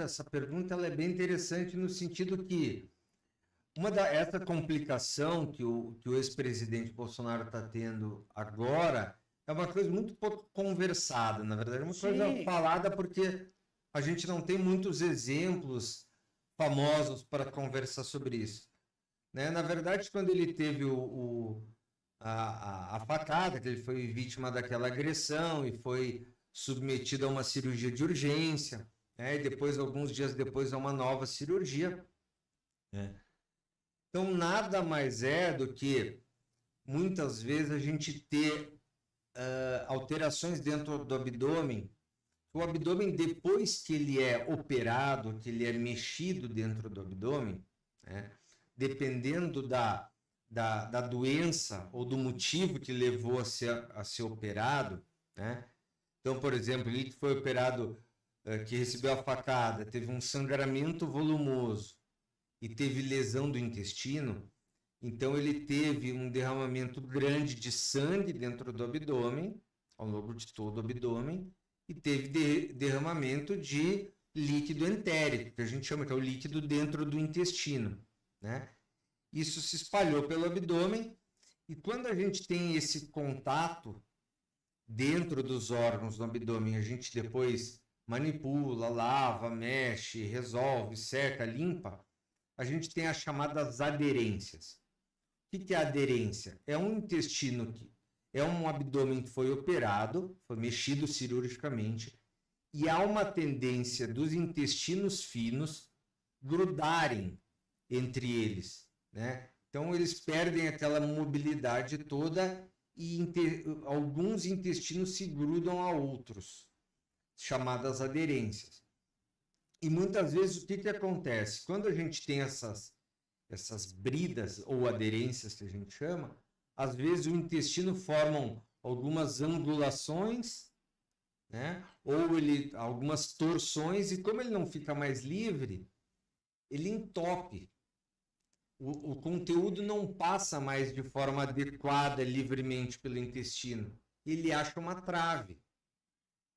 essa pergunta ela é bem interessante no sentido que essa complicação que o ex-presidente Bolsonaro está tendo agora é uma coisa muito pouco conversada, na verdade, é uma coisa falada porque a gente não tem muitos exemplos famosos para conversar sobre isso. Né? Na verdade, quando ele teve a facada, que ele foi vítima daquela agressão e foi submetido a uma cirurgia de urgência, né? E depois, alguns dias depois, a uma nova cirurgia. Né? Então, nada mais é do que, muitas vezes, a gente ter alterações dentro do abdômen. O abdômen, depois que ele é operado, que ele é mexido dentro do abdômen, né? Dependendo da doença ou do motivo que levou a ser operado, né? Então, por exemplo, ele que foi operado, que recebeu a facada, teve um sangramento volumoso e teve lesão do intestino, então ele teve um derramamento grande de sangue dentro do abdômen, ao longo de todo o abdômen, e teve derramamento de líquido entérico, que a gente chama, que é o líquido dentro do intestino, né? Isso se espalhou pelo abdômen, e quando a gente tem esse contato dentro dos órgãos do abdômen, a gente depois manipula, lava, mexe, resolve, seca, limpa, a gente tem as chamadas aderências. O que é aderência? É um intestino é um abdômen que foi operado, foi mexido cirurgicamente, e há uma tendência dos intestinos finos grudarem entre eles, né? Então eles perdem aquela mobilidade toda e alguns intestinos se grudam a outros, chamadas aderências. E muitas vezes o que acontece? Quando a gente tem essas bridas ou aderências que a gente chama, às vezes o intestino forma algumas angulações, né? Ou algumas torções, e como ele não fica mais livre, ele entope. O conteúdo não passa mais de forma adequada, livremente pelo intestino. Ele acha uma trave.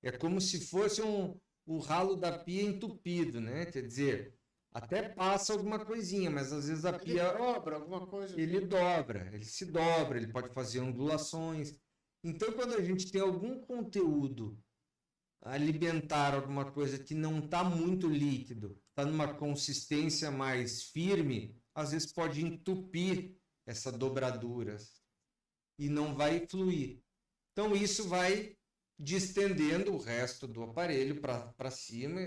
É como se fosse o ralo da pia entupido, né? Quer dizer, até passa alguma coisinha, mas às vezes a pia... Ele dobra alguma coisa. Ele dobra, ele se dobra, ele pode fazer ondulações. Então, quando a gente tem algum conteúdo alimentar, alguma coisa que não está muito líquido, está numa consistência mais firme, às vezes pode entupir essa dobradura e não vai fluir. Então, isso vai distendendo o resto do aparelho para cima,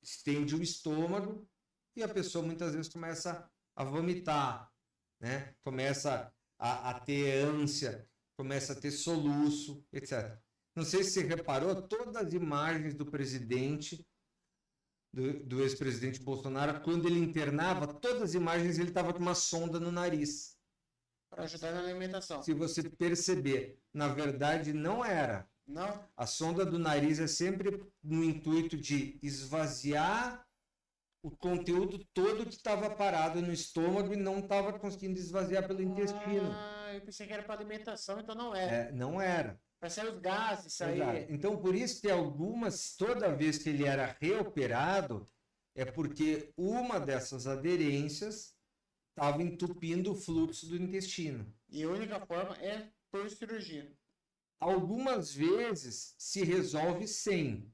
estende o estômago e a pessoa muitas vezes começa a vomitar, né? Começa a ter ânsia, começa a ter soluço, etc. Não sei se você reparou, todas as imagens do presidente, do ex-presidente Bolsonaro, quando ele internava, todas as imagens ele estava com uma sonda no nariz. Para ajudar na alimentação. Se você perceber, na verdade não era. Não? A sonda do nariz é sempre no intuito de esvaziar o conteúdo todo que estava parado no estômago e não estava conseguindo esvaziar pelo intestino. Eu pensei que era para alimentação, então não era. Não era. Para sair os gases, sair... Então, por isso que toda vez que ele era reoperado, é porque uma dessas aderências estava entupindo o fluxo do intestino. E a única forma é por cirurgia. Algumas vezes se resolve sem.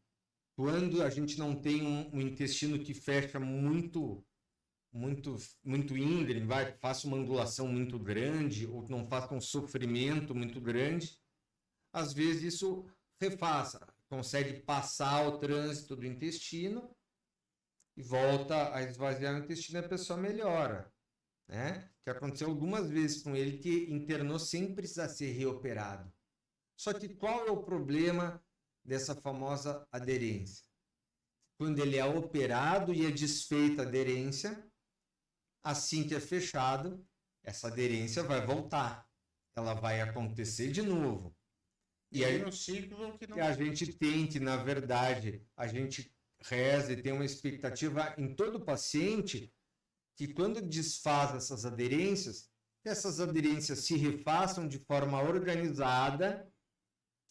Quando a gente não tem um intestino que fecha muito íngreme, faça uma angulação muito grande, ou não faça um sofrimento muito grande, às vezes isso consegue passar o trânsito do intestino e volta a esvaziar o intestino e a pessoa melhora. Né? Que aconteceu algumas vezes com ele, que internou sem precisar ser reoperado. Só que qual é o problema dessa famosa aderência? Quando ele é operado e é desfeita a aderência, assim que é fechado, essa aderência vai voltar. Ela vai acontecer de novo. E aí, um ciclo que não... a gente tem que, na verdade, a gente reza e tem uma expectativa em todo paciente que quando desfaz essas aderências se refaçam de forma organizada,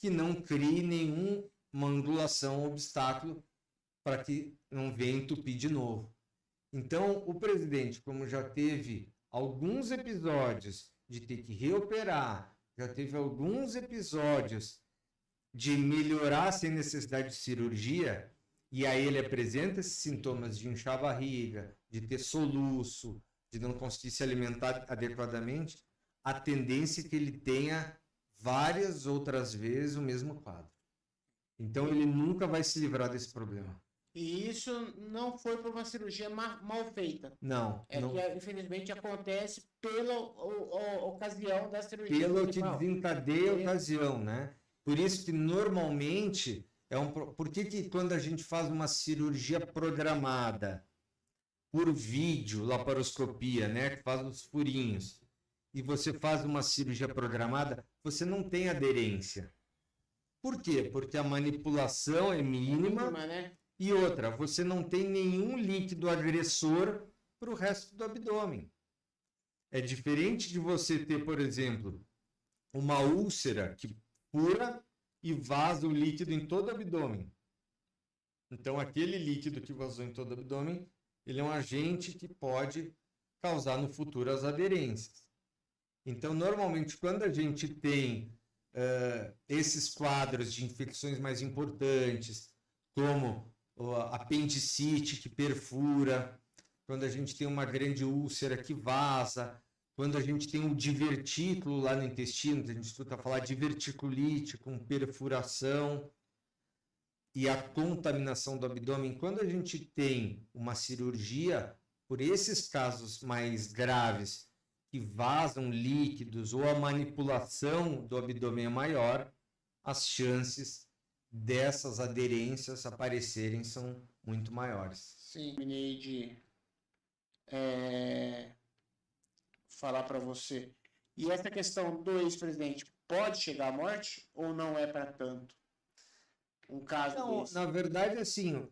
que não crie nenhuma angulação, obstáculo para que não venha entupir de novo. Então, o presidente, como já teve alguns episódios de ter que reoperar, já teve alguns episódios de melhorar sem necessidade de cirurgia, e aí ele apresenta esses sintomas de inchar a barriga, de ter soluço, de não conseguir se alimentar adequadamente, a tendência é que ele tenha várias outras vezes o mesmo quadro. Então ele nunca vai se livrar desse problema. E isso não foi por uma cirurgia mal feita. Não. É não. que, infelizmente, acontece pela ocasião da cirurgia. Pelo que desencadeia a ocasião, né? Por isso que, normalmente, por que quando a gente faz uma cirurgia programada por vídeo, laparoscopia, né? Que faz os furinhos, e você faz uma cirurgia programada, você não tem aderência. Por quê? Porque a manipulação é mínima, né? E outra, você não tem nenhum líquido agressor para o resto do abdômen. É diferente de você ter, por exemplo, uma úlcera que fura e vaza o líquido em todo o abdômen. Então, aquele líquido que vazou em todo o abdômen, ele é um agente que pode causar no futuro as aderências. Então, normalmente, quando a gente tem esses quadros de infecções mais importantes, como a apendicite que perfura, quando a gente tem uma grande úlcera que vaza, quando a gente tem um divertículo lá no intestino, a gente escuta falar de diverticulite com perfuração e a contaminação do abdômen, quando a gente tem uma cirurgia, por esses casos mais graves, que vazam líquidos ou a manipulação do abdômen é maior, as chances dessas aderências aparecerem são muito maiores. Sim, terminei de falar para você. E essa questão do ex-presidente pode chegar à morte ou não é para tanto? Um caso desse. Na verdade, assim,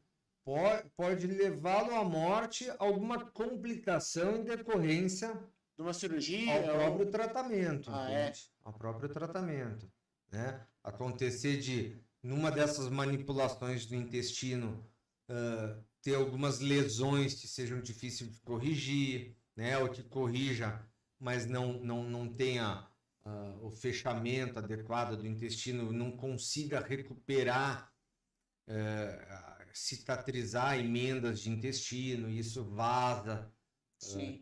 pode levá-lo à morte, alguma complicação em decorrência de uma cirurgia ao próprio tratamento. Ao próprio tratamento, né? Acontecer de numa dessas manipulações do intestino, ter algumas lesões que sejam difíceis de corrigir, né? Ou que corrija, mas não tenha o fechamento adequado do intestino, não consiga recuperar, cicatrizar emendas de intestino, isso vaza,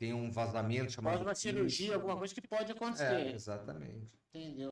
tem um vazamento chamado... Pode uma cirurgia, alguma coisa que pode acontecer. Exatamente. Entendeu?